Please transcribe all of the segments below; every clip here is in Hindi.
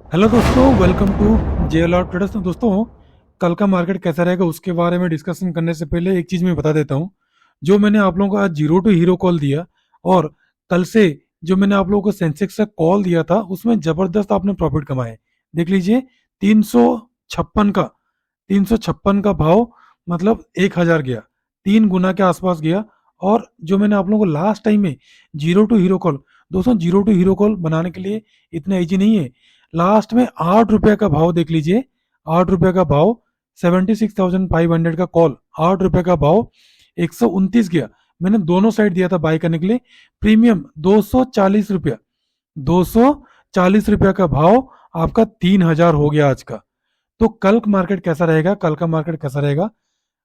हेलो दोस्तों, वेलकम टू जेएलआर ट्रेडर्स। तो दोस्तों, कल का मार्केट कैसा रहेगा उसके बारे में डिस्कशन करने से पहले एक चीज मैं बता देता हूँ। जो मैंने आप लोगों को आज जीरो टू हीरो कॉल दिया, और कल से जो मैंने आप लोगों को सेंसेक्स का कॉल दिया था, उसमें जबरदस्त आपने प्रॉफिट कमाए। देख लीजिए, 356 का 356 का भाव, मतलब 1000 गया, 3 गुना के आसपास गया। और जो मैंने आप लोगों को लास्ट टाइम में जीरो टू हीरो कॉल, दोस्तों जीरो टू हीरो कॉल बनाने के लिए इतना ईजी नहीं है। लास्ट में 8 रुपए का भाव देख लीजिए, 8 रुपए का भाव, 76,500 का कॉल, 8 रुपए का भाव, 129 गया। मैंने दोनों साइड दिया था बाई करने के लिए। प्रीमियम 240 रुपया, 240 रुपया का भाव, आपका 3000 हो गया आज का। तो कल मार्केट कैसा रहेगा, कल का मार्केट कैसा रहेगा?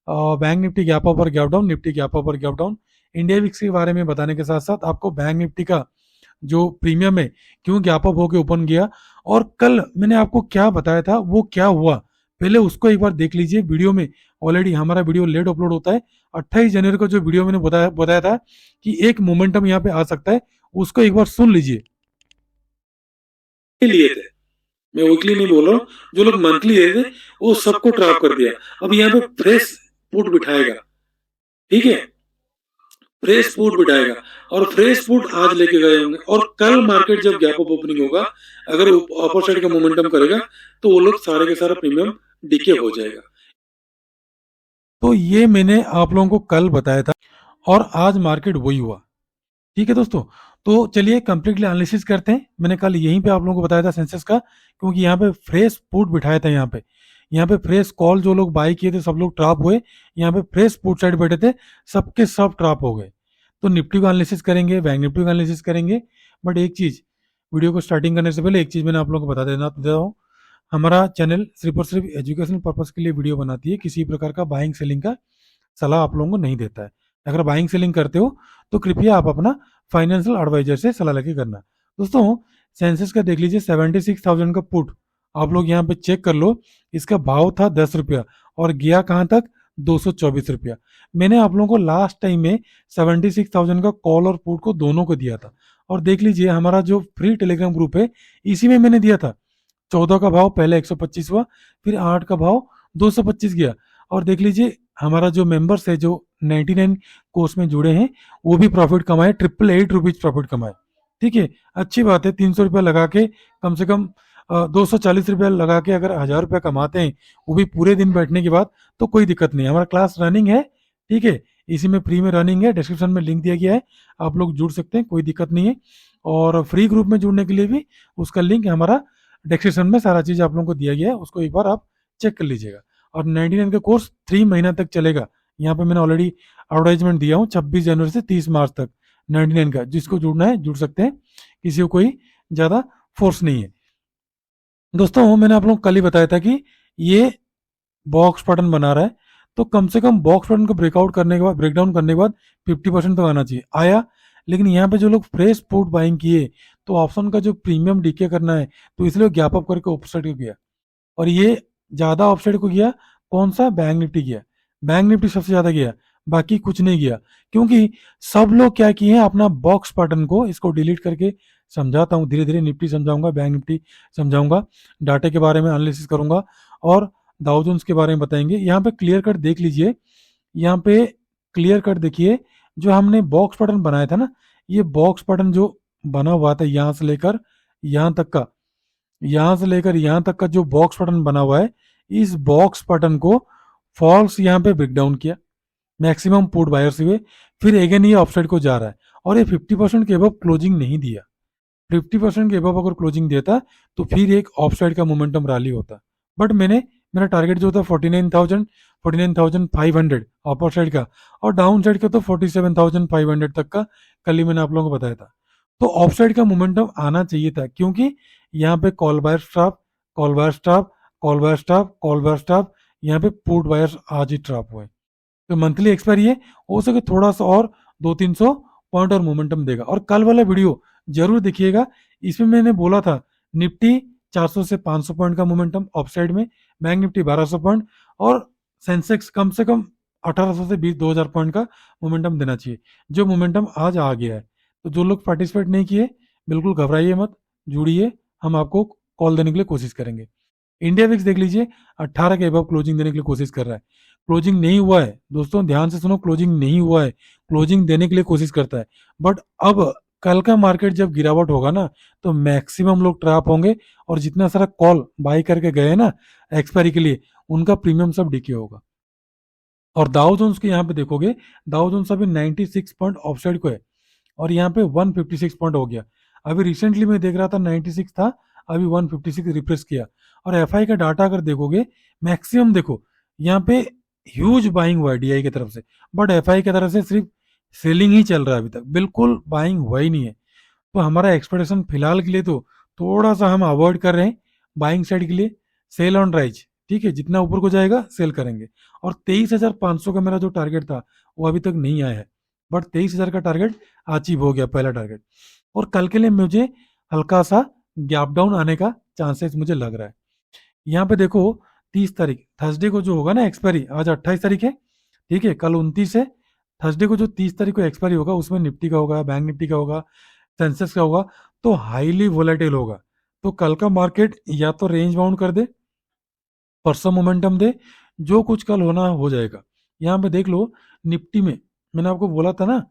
बैंक निफ्टी गैप अप और gap down, Nifty gap up और गैप डाउन। इंडिया विक्स के बारे में बताने के साथ साथ आपको बैंक निफ्टी का जो प्रीमियम है क्यों गैप अप होके ओपन गया, और कल मैंने आपको क्या बताया था वो क्या हुआ, पहले उसको एक बार देख लीजिए। वीडियो में ऑलरेडी हमारा वीडियो लेट अपलोड होता है। 28 जनवरी को जो वीडियो मैंने बताया बताया था कि एक मोमेंटम यहाँ पे आ सकता है, उसको एक बार सुन लीजिए। लिए थे, मैं वीकली नहीं बोल रहा हूँ, जो लोग मंथली ले थे वो सबको ट्रैप कर दिया। अब यहाँ पे फ्रेश पुट बिठाएगा, ठीक है, फ्रेश फूड बिठाएगा, और फ्रेश फूड आज लेके गए होंगे। और कल मार्केट जब गैप अप ओपनिंग होगा, अगर अपर साइड का मोमेंटम करेगा, तो वो लोग सारे के सारा प्रीमियम डीके हो जाएगा। तो ये मैंने आप लोगों को कल बताया था, और आज मार्केट वही हुआ। ठीक है दोस्तों, तो चलिए कंप्लीटली एनालिसिस करते हैं। मैंने कल यहीं पे आप लोगों को बताया था सेंसेस का, क्योंकि यहाँ पे फ्रेश पुट बिठाया था। यहाँ पे फ्रेश कॉल जो लोग बाई किए थे सब लोग ट्रैप हुए। यहाँ पे फ्रेश पुट साइड बैठे थे, सबके सब ट्रैप हो गए। तो निफ्टी का एनालिसिस करेंगे, बैंक निफ्टी का एनालिसिस करेंगे। बट एक चीज, वीडियो को स्टार्टिंग करने से पहले एक चीज मैंने आप लोगों को बता देना दे रहा हूँ। हमारा चैनल सिर्फ और सिर्फ एजुकेशनल पर्पज के लिए वीडियो बनाती है, किसी प्रकार का बाइंग सेलिंग का सलाह आप लोगों को नहीं देता है। अगर बाइंग सेलिंग करते हो तो कृपया आप अपना फाइनेंशियल एडवाइजर से सलाह लेके करना। दोस्तों, सेंसेस का देख लीजिए, 76,000 का पुट आप लोग यहाँ पे चेक कर लो। इसका भाव था 10 रुपया, और गया कहाँ तक? 224 रुपया। मैंने आप लोगों को लास्ट टाइम में 76,000 का कॉल और पुट को दोनों को दिया था। और देख लीजिए, हमारा जो फ्री टेलीग्राम ग्रुप है, इसी में मैंने दिया था। 14 का भाव पहले 125 हुआ, फिर 8 का भाव 225 गया। और देख लीजिए, हमारा जो मेंबर्स है, जो 99 कोर्स में जुड़े हैं, वो भी प्रॉफिट कमाए, 888 रुपीज प्रॉफिट कमाए। ठीक है, अच्छी बात है। 300 रुपया लगा के, कम से कम 240 रुपया लगा के अगर 1000 रुपया कमाते हैं, वो भी पूरे दिन बैठने के बाद, तो कोई दिक्कत नहीं। हमारा क्लास रनिंग है, ठीक है, इसी में फ्री में रनिंग है। डिस्क्रिप्शन में लिंक दिया गया है, आप लोग जुड़ सकते हैं, कोई दिक्कत नहीं है। और फ्री ग्रुप में जुड़ने के लिए भी उसका लिंक हमारा डिस्क्रिप्शन में सारा चीज आप लोगों को दिया गया है, उसको एक बार आप चेक कर लीजिएगा। और 99 का कोर्स 3 महीना तक चलेगा। यहाँ पे मैंने ऑलरेडी एडवर्टाइजमेंट दिया हूँ, 26 जनवरी से 30 मार्च तक 99 का। जिसको जुड़ना है जुड़ सकते हैं, किसी को कोई ज्यादा फोर्स नहीं है। दोस्तों, मैंने आप लोगों को कल ही बताया था कि ये बॉक्स पैटर्न बना रहा है, तो कम से कम बॉक्स पैटर्न को ब्रेकआउट करने के बाद, ब्रेकडाउन करने के बाद 50% तो आना चाहिए। आया, लेकिन यहाँ पे जो लोग फ्रेश पुट बाइंग किए, तो ऑप्शन का जो प्रीमियम डीके करना है, तो इसलिए गैप अप करके ऑपोजिट को गया। और ये ज्यादा ऑफसाइड को गया, कौन सा? बैंक निफ्टी गया। बैंक निफ्टी सबसे ज्यादा गया, बाकी कुछ नहीं गया। क्योंकि सब लोग क्या किए हैं, अपना बॉक्स पैटर्न को, इसको डिलीट करके समझाता हूँ धीरे धीरे। निफ्टी समझाऊंगा, बैंक निफ्टी समझाऊंगा, डाटे के बारे में एनालिसिस करूंगा, और डाउ जोन्स के बारे में बताएंगे। यहाँ पे क्लियर कट देख लीजिए, यहाँ पे क्लियर कट देखिए। जो हमने बॉक्स पैटर्न बनाया था ना, ये बॉक्स पैटर्न जो बना हुआ था, यहाँ से लेकर यहाँ तक का, यहां से लेकर यहां तक का जो बॉक्स पैटर्न बना हुआ है, इस बॉक्स पैटर्न को फॉल्स यहाँ पे ब्रेक डाउन किया, मैक्सिमम पुट बायर्स हुए। फिर अगेन ये ऑफसाइड को जा रहा है, और ये 50% के अबव क्लोजिंग नहीं दिया। 50% के अबव अगर क्लोजिंग देता, तो फिर एक ऑफसाइड का मोमेंटम रैली होता। बट मेरा टारगेट जो था 49,000, 49,500 अपर साइड का, और डाउन साइड का तो 47,500 तक का, कल ही मैंने आप लोगों को बताया था। तो ऑफ साइड का मोमेंटम आना चाहिए था, क्योंकि यहाँ पे call buyer stop, call buyer stop, call buyer stop, call buyer stop, यहाँ पे पुट बायर्स आज ही ट्रैप हुए। तो मंथली एक्सपायरी है, हो सके थोड़ा सा और 200-300 पॉइंट और मोमेंटम देगा। और कल वाला वीडियो जरूर देखिएगा, इसमें मैंने बोला था निफ्टी 400 से 500 पॉइंट का मोमेंटम ऑफसाइड में, बैंक निफ्टी 1200 पॉइंट, और सेंसेक्स कम से कम 1800 से 2000 पॉइंट का मोमेंटम देना चाहिए, जो मोमेंटम आज आ गया है। तो जो लोग पार्टिसिपेट नहीं किए, बिल्कुल घबराइए मत, जुड़िए। हम आपको कॉल देने के लिए कोशिश करेंगे। इंडिया विक्स देख लीजिए 18 के अबव क्लोजिंग देने के लिए कोशिश कर रहा है। क्लोजिंग नहीं हुआ है दोस्तों, ध्यान से सुनो, क्लोजिंग नहीं हुआ है, क्लोजिंग देने के लिए कोशिश करता है। बट अब कल का मार्केट जब गिरावट होगा ना, तो मैक्सिमम लोग ट्रैप होंगे, और जितना सारा कॉल बाई करके गए ना एक्सपायरी के लिए, उनका प्रीमियम सब डिके होगा। और दाउ जोन्स के यहाँ पे देखोगे, दाउ जोन्स अभी 96 पॉइंट ऑफसाइड को है, और यहाँ पे 156 पॉइंट हो गया। अभी रिसेंटली मैं देख रहा था 96 था, अभी 156 रिप्रेस किया। और एफआई का डाटा अगर देखोगे, मैक्सिमम देखो यहाँ पे ह्यूज बाइंग हुआ है डीआई की तरफ से, बट एफआई की तरफ से सिर्फ सेलिंग ही चल रहा है, अभी तक बिल्कुल बाइंग हुआ ही नहीं है। तो हमारा एक्सपेक्टेशन फिलहाल के लिए तो थोड़ा सा हम अवॉइड कर रहे हैं बाइंग साइड के लिए, सेल ऑन राइज, ठीक है, जितना ऊपर को जाएगा सेल करेंगे। और 23,500 का मेरा जो टारगेट था वो अभी तक नहीं आया है, बट 23,000 का टारगेट अचीव हो गया, पहला टारगेट। और कल के लिए मुझे हल्का सा गैप डाउन आने का चांसेस मुझे लग रहा है। यहाँ पे देखो 30 तारीख थर्सडे को जो होगा ना एक्सपायरी, आज 28 तारीख है, ठीक है, कल 29 है। थर्सडे को जो 30 तारीख को एक्सपायरी होगा, उसमें निफ्टी का होगा, बैंक निफ्टी का होगा, सेंसेक्स का होगा, तो हाईली वोलेटाइल होगा। तो कल का मार्केट या तो रेंज बाउंड कर दे, परसों मोमेंटम दे, जो कुछ कल होना हो जाएगा। यहाँ पे देख लो निफ्टी में, मैंने आपको बोला था ना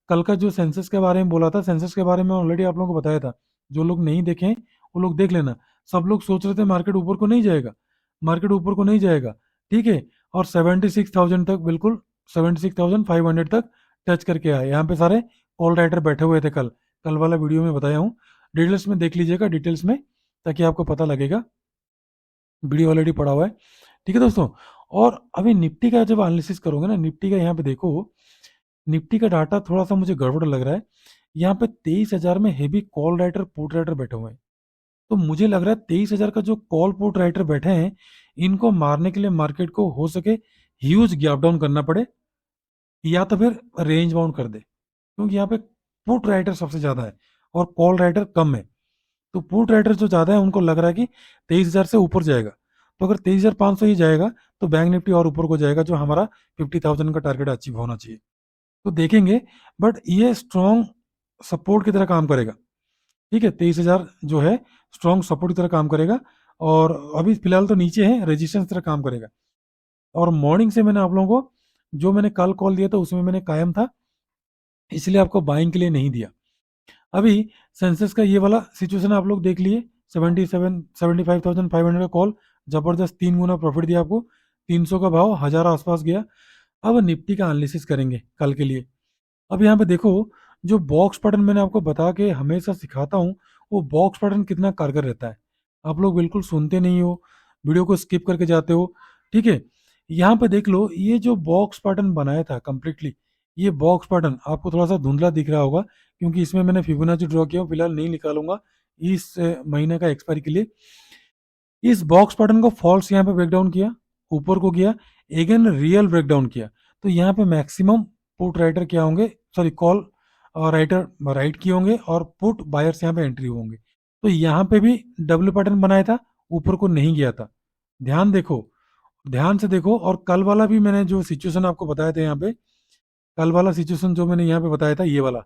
कल का जो सेंसस के बारे में बोला था, सेंसस के बारे में ऑलरेडी आप लोगों को बताया था। जो लोग नहीं देखे वो लोग देख लेना। सब लोग सोच रहे थे मार्केट ऊपर को नहीं जाएगा, मार्केट ऊपर को नहीं जाएगा, ठीक है, और 76,000 तक, बिल्कुल 76,500 तक टच करके आए। यहाँ पे सारे कॉल राइटर बैठे हुए थे कल, कल वाला वीडियो में बताया हूँ, डिटेल्स में देख लीजिएगा, डिटेल्स में, ताकि आपको पता लगेगा, वीडियो ऑलरेडी पड़ा हुआ है, ठीक है दोस्तों। और अभी निफ्टी का जब एनालिसिस करोगे ना, निफ्टी का यहाँ पे देखो, निफ्टी का डाटा थोड़ा सा मुझे गड़बड़ लग रहा है। यहाँ पे 23,000 में heavy call writer put writer बैठे हुए हैं। तो मुझे लग रहा है 23,000 का जो कॉल पुट राइटर बैठे हैं, इनको मारने के लिए मार्केट को हो सके ह्यूज गैप डाउन करना पड़े, या तो फिर रेंज बाउंड कर दे, क्योंकि यहाँ पे पुट राइटर सबसे ज्यादा है और कॉल राइटर कम है। तो पुट राइटर जो ज्यादा है उनको लग रहा है कि 23,000 से ऊपर जाएगा। तो अगर 23,500 ही जाएगा तो बैंक निफ्टी और ऊपर को जाएगा, जो हमारा 50,000 का टारगेट अचीव होना चाहिए। तो देखेंगे, बट ये स्ट्रॉन्ग सपोर्ट की तरह काम करेगा, ठीक है, 23,000 जो है स्ट्रॉन्ग सपोर्ट की तरह काम करेगा। और अभी फिलहाल तो नीचे है, रेजिस्टेंस की तरह काम करेगा। और मॉर्निंग से मैंने आप लोगों को जो मैंने कल कॉल दिया था उसमें मैंने कायम था, इसलिए आपको बाइंग के लिए नहीं दिया। अभी सेंसेक्स का ये वाला सिचुएशन आप लोग देख लिए, 75,500 का कॉल, जबरदस्त 3 गुना प्रॉफिट दिया आपको, 300 का भाव, 1000 आसपास गया। अब निफ्टी का एनालिसिस करेंगे कल के लिए। अब यहाँ पे देखो, जो बॉक्स पैटर्न मैंने आपको बता के हमेशा सिखाता हूँ, वो बॉक्स पैटर्न कितना कारगर रहता है। आप लोग बिल्कुल सुनते नहीं हो, वीडियो को स्किप करके जाते हो, ठीक है। यहाँ पे देख लो, ये जो बॉक्स पैटर्न बनाया था कंप्लीटली, ये बॉक्स पैटर्न आपको थोड़ा सा धुंधला दिख रहा होगा, क्योंकि इसमें मैंने फिबोनाची ड्रॉ किया, फिलहाल नहीं निकालूंगा इस महीने का एक्सपायरी के लिए। इस बॉक्स पैटर्न को फॉल्स यहाँ पे ब्रेकडाउन किया, ऊपर को गया, अगेन रियल ब्रेकडाउन किया। तो यहाँ पे मैक्सिमम पुट राइटर क्या होंगे, सॉरी कॉल राइटर राइट किए होंगे, और पुट बायर्स यहाँ पे एंट्री होंगे। तो यहाँ पे भी डब्ल्यू पैटर्न बनाया था, ऊपर को नहीं गया था। ध्यान देखो, ध्यान से देखो। और कल वाला भी मैंने जो सिचुएशन आपको बताया था, यहाँ पे कल वाला सिचुएशन जो मैंने यहाँ पे बताया था, ये वाला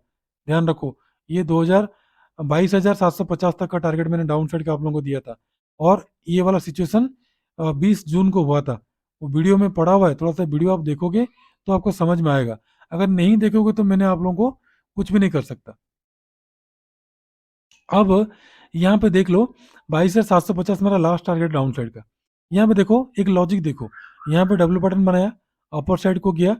ध्यान रखो, ये 22,750 तक का टारगेट मैंने डाउन साइड का आप लोगों को दिया था। और ये वाला सिचुएशन 20 जून को हुआ था, वो वीडियो में पड़ा हुआ है, थोड़ा सा वीडियो आप देखोगे तो आपको समझ में आएगा। अगर नहीं देखोगे तो मैंने आप लोगों को कुछ भी नहीं कर सकता। अब यहाँ पे देख लो, 22,750 मेरा लास्ट टारगेट डाउन साइड का। यहाँ पे देखो, एक लॉजिक देखो, यहाँ पे डब्ल्यू पैटर्न बनाया, अपर साइड को गया,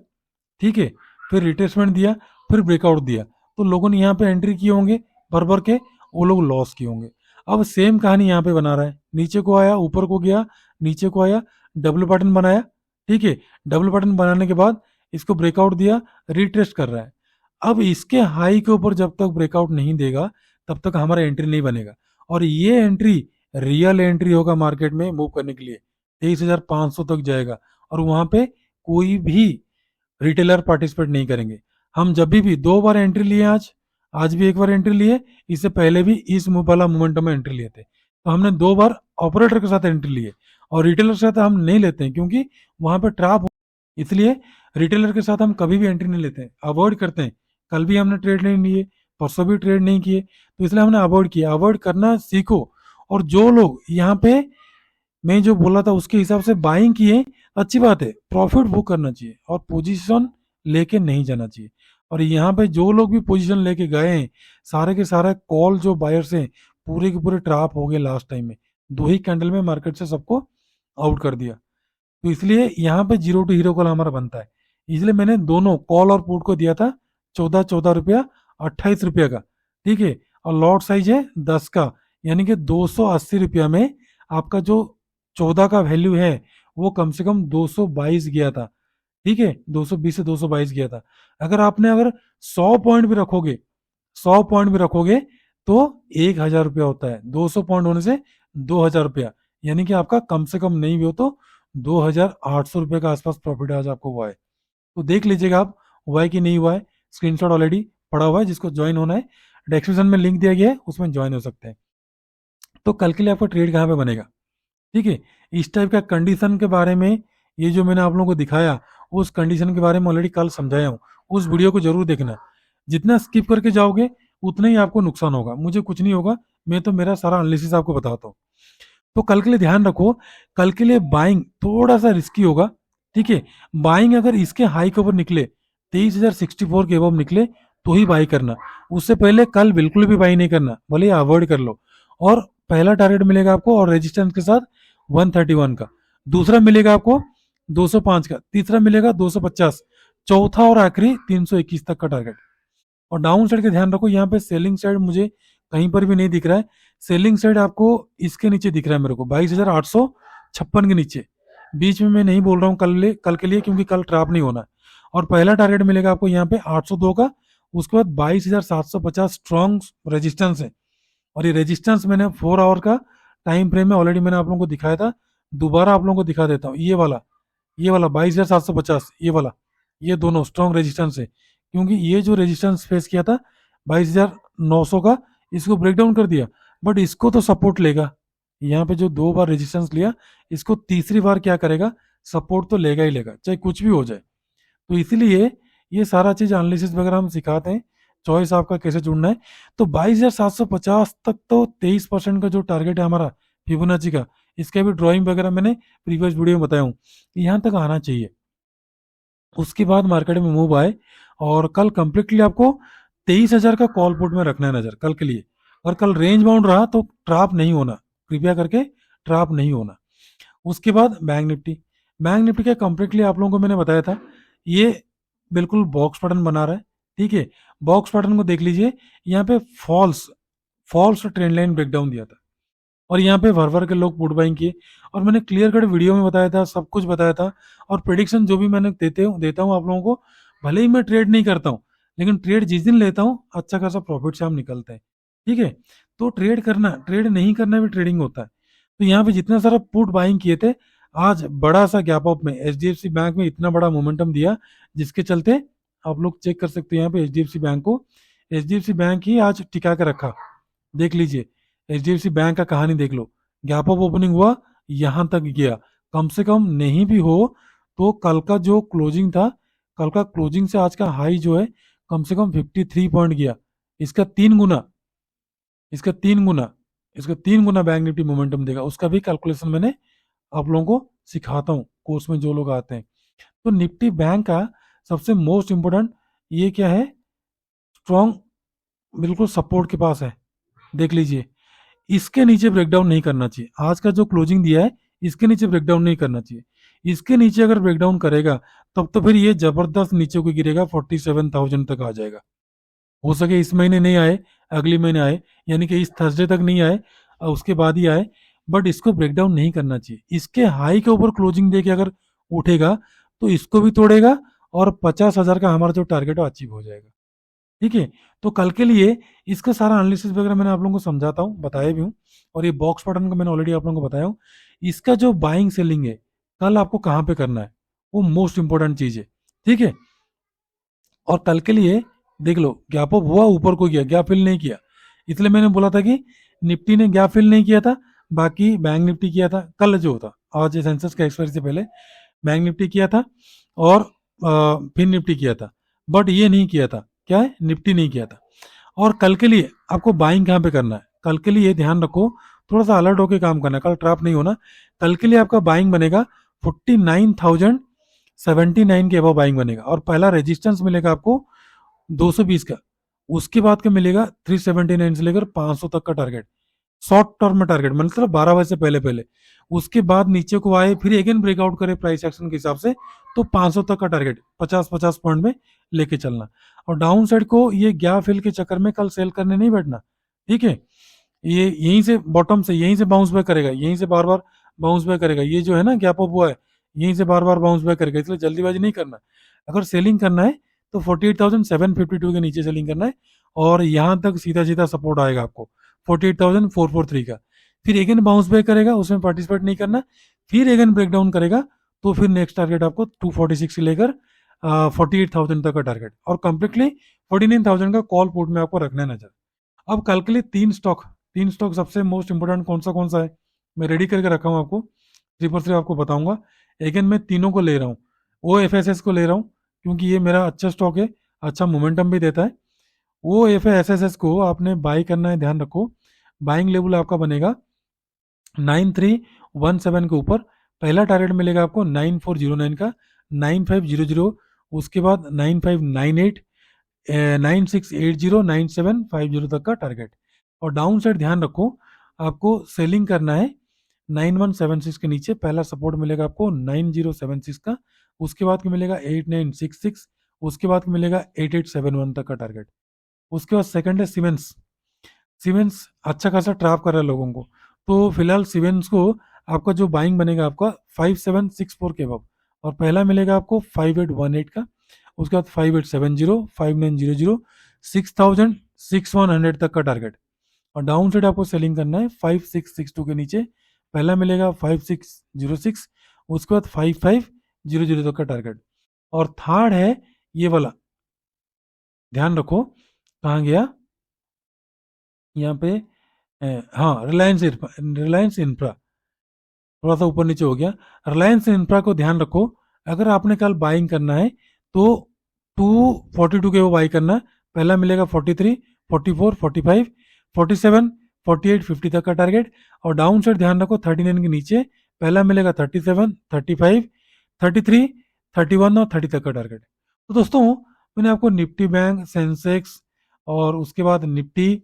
ठीक है, फिर रिट्रेसमेंट दिया, फिर ब्रेकआउट दिया। तो लोगों ने यहाँ पे एंट्री किए होंगे भर भर के, वो लोग लॉस किए होंगे। अब सेम कहानी यहाँ पे बना रहा है, नीचे को आया, ऊपर को गया, नीचे को आया, डब्ल्यू पैटर्न बनाया, ठीक है, डब्ल्यू पैटर्न बनाने के बाद इसको ब्रेकआउट दिया, रिट्रेस कर रहा है। अब इसके हाई के ऊपर जब तक ब्रेकआउट नहीं देगा, तब तक हमारा एंट्री नहीं बनेगा। और ये एंट्री रियल एंट्री होगा मार्केट में मूव करने के लिए, 23,500 तक जाएगा, और वहां पे कोई भी रिटेलर पार्टिसिपेट नहीं करेंगे। हम जब भी 2 बार एंट्री लिए, आज भी 1 बार एंट्री लिए, इससे पहले भी इस वाला मोमेंटम में एंट्री लिए थे। तो हमने 2 बार ऑपरेटर के साथ एंट्री लिए, और रिटेलर के साथ हम नहीं लेते हैं, क्योंकि वहां पर ट्रैप, इसलिए रिटेलर के साथ हम कभी भी एंट्री नहीं लेते हैं, अवॉइड करते हैं। कल भी हमने ट्रेड नहीं लिए, परसों भी ट्रेड नहीं किए, तो इसलिए हमने अवॉइड किया। अवॉइड करना सीखो, और जो लोग यहाँ पे मैं जो बोला था उसके हिसाब से बाइंग किए, अच्छी बात है, प्रॉफिट बुक करना चाहिए और पोजीशन लेके नहीं जाना चाहिए। और यहाँ पे जो लोग भी पोजीशन लेके गए हैं, सारे के सारे कॉल जो बायर्स हैं पूरे के पूरे ट्रैप हो गए लास्ट टाइम में, 2 ही कैंडल में मार्केट से सबको आउट कर दिया। तो इसलिए यहाँ पे जीरो टू हीरो कॉल हमारा बनता है, इसलिए मैंने दोनों कॉल और पुट को दिया था 14 रुपया 28 रुपया का, ठीक है। और लॉट साइज है 10 का, यानी कि 280 रुपया में आपका जो 14 का वैल्यू है वो कम से कम 222 गया था, ठीक है, 220 से 222 गया था। अगर 100 पॉइंट भी रखोगे, 100 पॉइंट भी रखोगे तो 1,000 रुपया होता है, 200 पॉइंट होने से 2,000 रुपया, यानी कि आपका कम से कम नहीं भी हो तो 2,800 रुपये का आसपास प्रॉफिट आज आपको हुआ है। तो देख लीजिएगा आप हुआ है कि नहीं हुआ है, स्क्रीनशॉट ऑलरेडी पड़ा हुआ है, जिसको ज्वाइन होना है डिस्क्रिप्शन में लिंक दिया गया है, उसमें ज्वाइन हो सकते हैं। तो कल के लिए आपका ट्रेड कहाँ पे बनेगा, ठीक है। इस टाइप का कंडीशन के बारे में, ये जो मैंने आप लोगों को दिखाया उस कंडीशन के बारे में ऑलरेडी कल समझाया हूँ, उस वीडियो को जरूर देखना। जितना स्किप करके जाओगे उतना ही आपको नुकसान होगा, मुझे कुछ नहीं होगा, मैं तो मेरा सारा एनालिसिस आपको बताता हूँ। तो कल के लिए ध्यान रखो, कल के लिए बाइंग थोड़ा सा रिस्की होगा, ठीक है। बाइंग अगर इसके हाई के ऊपर निकले 23,064 के अबव निकले तो ही बाई करना, उससे पहले कल बिल्कुल भी बाई नहीं करना, भले अवॉइड कर लो। और पहला टारगेट मिलेगा आपको और रेजिस्टेंस के साथ 131 का, दूसरा मिलेगा आपको 205 का, तीसरा मिलेगा 250, चौथा और आखिरी 321 तक का टारगेट। और डाउन साइड का ध्यान रखो, यहाँ पे सेलिंग साइड मुझे कहीं पर भी नहीं दिख रहा है, सेलिंग साइड आपको इसके नीचे दिख रहा है मेरे को 22,856 के नीचे, बीच में मैं नहीं बोल रहा हूँ कल के लिए क्योंकि कल ट्रैप नहीं होना है। और पहला टारगेट मिलेगा आपको यहाँ पे 802 का, उसके बाद 22,750 स्ट्रॉन्ग रेजिस्टेंस है। और ये रेजिस्टेंस मैंने 4 आवर का टाइम फ्रेम में ऑलरेडी मैंने आप लोगों को दिखाया था, दोबारा आप लोगों को दिखा देता हूँ। ये वाला 22,750, ये दोनों स्ट्रॉन्ग रेजिस्टेंस है, क्योंकि ये जो रेजिस्टेंस फेस किया था 22,900 का, इसको ब्रेक डाउन कर दिया, बट इसको तो सपोर्ट लेगा। यहाँ पे जो 2 बार रेजिस्टेंस लिया, इसको तीसरी बार क्या करेगा, सपोर्ट तो लेगा ही लेगा, चाहे कुछ भी हो जाए। तो इसीलिए ये सारा चीज एनालिसिस वगैरह हम सिखाते हैं, चॉइस आपका कैसे चुनना है। तो 22,750 तक तो 23% का जो टारगेट है हमारा फिबोनाची का, इसका भी ड्राइंग वगैरह मैंने प्रीवियस वीडियो में बताया हूँ, यहाँ तक आना चाहिए। उसके बाद मार्केट में मूव आए, और कल कंप्लीटली आपको 23,000 का कॉल पुट में रखना है नजर कल के लिए। और कल रेंज बाउंड रहा तो ट्रैप नहीं होना, कृपया करके ट्रैप नहीं होना। उसके बाद बैंक निफ्टी का कंप्लीटली आप लोगों को मैंने बताया था, ये बिल्कुल बॉक्स पैटर्न बना रहा है, ठीक है। बॉक्स पैटर्न को देख लीजिए, यहाँ पे false false trend line breakdown दिया था, और यहाँ पे भर भर के लोग पुट बाइंग किए, और मैंने क्लियर कट वीडियो में बताया था, सब कुछ बताया था। और प्रिडिक्शन जो भी मैंने देता हूँ आप लोगों को, भले ही मैं ट्रेड नहीं करता हूँ, लेकिन ट्रेड जिस दिन लेता हूँ अच्छा खासा प्रॉफिट से हम निकलते हैं, ठीक है। तो ट्रेड नहीं करना भी ट्रेडिंग होता है। तो यहाँ पे जितना सारा पुट बाइंग किए थे, आज बड़ा सा गैप अप में एचडीएफसी बैंक में इतना बड़ा मोमेंटम दिया, जिसके चलते आप लोग चेक कर सकते हैं यहाँ पे एचडीएफसी बैंक ही आज टिका के रखा। देख लीजिए, एचडीएफसी बैंक का कहानी देख लो, गैप अप ओपनिंग हुआ, यहां तक गया, कम से कम नहीं भी हो तो कल का जो क्लोजिंग था, कल का क्लोजिंग से आज का हाई जो है कम से कम 53 पॉइंट गया, इसका 3 गुना, इसका 3 गुना, इसका 3 गुना बैंक निफ्टी मोमेंटम देगा। उसका भी कैलकुलेशन मैंने आप लोगों को सिखाता हूँ कोर्स में जो लोग आते हैं। तो निफ्टी बैंक का सबसे मोस्ट इंपोर्टेंट ये क्या है, स्ट्रॉन्ग बिल्कुल सपोर्ट के पास है, देख लीजिए। इसके नीचे ब्रेकडाउन नहीं करना चाहिए, आज का जो क्लोजिंग दिया है इसके नीचे ब्रेकडाउन नहीं करना चाहिए। इसके नीचे अगर ब्रेकडाउन करेगा तब तो फिर ये जबरदस्त नीचे को गिरेगा, 47,000 तक आ जाएगा। हो सके इस महीने नहीं आए, अगले महीने आए, यानी कि इस थर्सडे तक नहीं आए, उसके बाद ही आए, बट इसको ब्रेकडाउन नहीं करना चाहिए। इसके हाई के ऊपर क्लोजिंग देके अगर उठेगा तो इसको भी तोड़ेगा, और 50,000 का हमारा जो टारगेट है अचीव हो जाएगा, ठीक है। तो कल के लिए इसका सारा एनालिसिस वगैरह मैंने आप लोगों को समझाता हूँ, बताया भी हूँ। और ये बॉक्स पैटर्न का मैंने ऑलरेडी आप लोगों को बताया हूँ। इसका जो बाइंग सेलिंग है कल आपको कहाँ पे करना है, वो मोस्ट इंपॉर्टेंट चीज है, ठीक है। और कल के लिए देख लो, गैप अप हुआ, ऊपर को गया, गैप फिल नहीं किया, इसलिए मैंने बोला था कि निफ्टी ने गैप फिल नहीं किया था, बाकी बैंक निफ्टी किया था कल जो था, आज सेंसस का एक्सपायरी से पहले बैंक निफ्टी किया था, और फिर निफ्टी किया था, बट ये नहीं किया था, क्या है, निफ्टी नहीं किया था। और कल के लिए आपको बाइंग कहाँ पे करना है, कल के लिए ध्यान रखो, थोड़ा सा अलर्ट होकर काम करना, कल ट्रैप नहीं होना। कल के लिए आपका बाइंग बनेगा 49,079 के अबव बाइंग बनेगा, और पहला रेजिस्टेंस मिलेगा आपको 220 का। उसके बाद का मिलेगा 379 से लेकर 500 तक का टारगेट, शॉर्ट टर्म में टारगेट, मतलब 12 बजे से पहले पहले। उसके बाद नीचे को आए, फिर अगेन ब्रेकआउट करे प्राइस एक्शन के हिसाब से, तो 500 तक का टारगेट 50-50 पॉइंट में लेके चलना। और डाउन साइड को ये गैप फिल के चक्कर में कल सेल करने नहीं बैठना, ठीक है। ये यहीं से बॉटम से यहीं से बाउंस बैक करेगा, यहीं से बार बार बाउंस बैक करेगा। ये जो है ना गैप अप हुआ है, यहीं से बार बार बाउंस बैक करेगा, इसलिए जल्दीबाजी नहीं करना। अगर सेलिंग करना है तो 48,752 के नीचे सेलिंग करना है, और यहां तक सीधा सीधा सपोर्ट आएगा आपको 48,443 का। फिर अगेन बाउंस बैक करेगा, उसमें पार्टिसिपेट नहीं करना। फिर अगेन ब्रेकडाउन करेगा, तो फिर नेक्स्ट टारगेट आपको 246 से लेकर 48,000 तक का टारगेट, और कंप्लीटली 49,000 का कॉल पुट में आपको रखना है नजर। अब कल के लिए तीन स्टॉक सबसे मोस्ट इंपोर्टेंट कौन सा है, मैं रेडी करके रखा हूँ आपको, 3 आपको बताऊंगा। अगेन मैं तीनों को ले रहा हूँ, ओ एफ एस एस को ले रहा हूँ क्योंकि ये मेरा अच्छा स्टॉक है, अच्छा मोमेंटम भी देता है। वो एफ एस एस एस को आपने बाई करना है, ध्यान रखो। बाइंग लेवल आपका बनेगा 9317 के ऊपर, पहला टारगेट मिलेगा आपको 9409 का, 9500, उसके बाद 9598, 9680, 9750 तक का टारगेट। और डाउन साइड ध्यान रखो, आपको सेलिंग करना है 9176 के नीचे, पहला सपोर्ट मिलेगा आपको 9076 का, उसके बाद मिलेगा 8966, उसके बाद मिलेगा 8871 तक का टारगेट। उसके बाद सेकंड है सीमेंस। सीमेंस अच्छा खासा ट्रैप कर रहा है लोगों को, तो फिलहाल सीमेंस को आपका जो बाइंग बनेगा आपका 5764 के अबव, और पहला मिलेगा आपको 5818 का, उसके बाद 5870, 5900, 6100 तक का टारगेट। और डाउन साइड आपको सेलिंग करना है 5662 के नीचे, पहला मिलेगा 5606, उसके बाद 5500 तक का टारगेट। और थर्ड है ये वाला, ध्यान रखो कहाँ गया, यहाँ पे हाँ रिलायंस इंफ्रा थोड़ा सा ऊपर नीचे हो गया। रिलायंस इंफ्रा को ध्यान रखो, अगर आपने कल बाइंग करना है तो 242 के वो बाई करना, पहला मिलेगा 43, 44, 45, 47, 48, 50 तक का टारगेट। और डाउन साइड ध्यान रखो 39 के नीचे, पहला मिलेगा 37, 35, 33, 31 और 30 तक का टारगेट। तो दोस्तों मैंने आपको निफ्टी बैंक, सेंसेक्स, और उसके बाद निफ्टी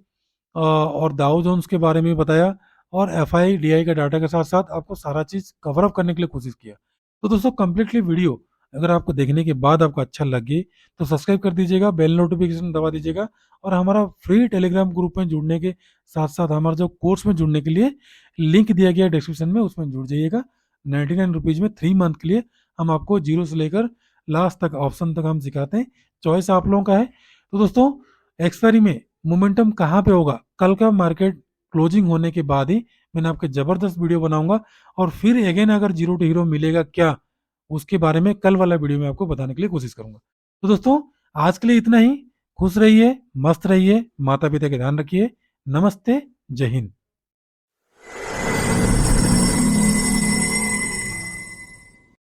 और दाउ जोन्स के बारे में बताया, और एफ आई डी आई का डाटा के साथ साथ आपको सारा चीज कवर अप करने के लिए कोशिश किया। तो दोस्तों कंप्लीटली वीडियो अगर आपको देखने के बाद आपको अच्छा लगे तो सब्सक्राइब कर दीजिएगा, बेल नोटिफिकेशन दबा दीजिएगा, और हमारा फ्री टेलीग्राम ग्रुप में जुड़ने के साथ साथ हमारा जो कोर्स में जुड़ने के लिए लिंक दिया गया है डिस्क्रिप्शन में, उसमें जुड़ जाइएगा। 99 रुपीज में 3 मंथ के लिए हम आपको जीरो से लेकर लास्ट तक ऑप्शन तक हम सिखाते हैं, चॉइस आप लोगों का है। तो दोस्तों एक्सपायरी में मोमेंटम कहाँ पे होगा, कल का मार्केट क्लोजिंग होने के बाद ही मैंने आपके जबरदस्त वीडियो बनाऊंगा, और फिर अगेन अगर जीरो टू हीरो मिलेगा क्या, उसके बारे में कल वाला वीडियो में आपको बताने के लिए कोशिश करूंगा। तो दोस्तों आज के लिए इतना ही, खुश रहिए, मस्त रहिए, माता पिता के ध्यान रखिए, नमस्ते, जय हिंद।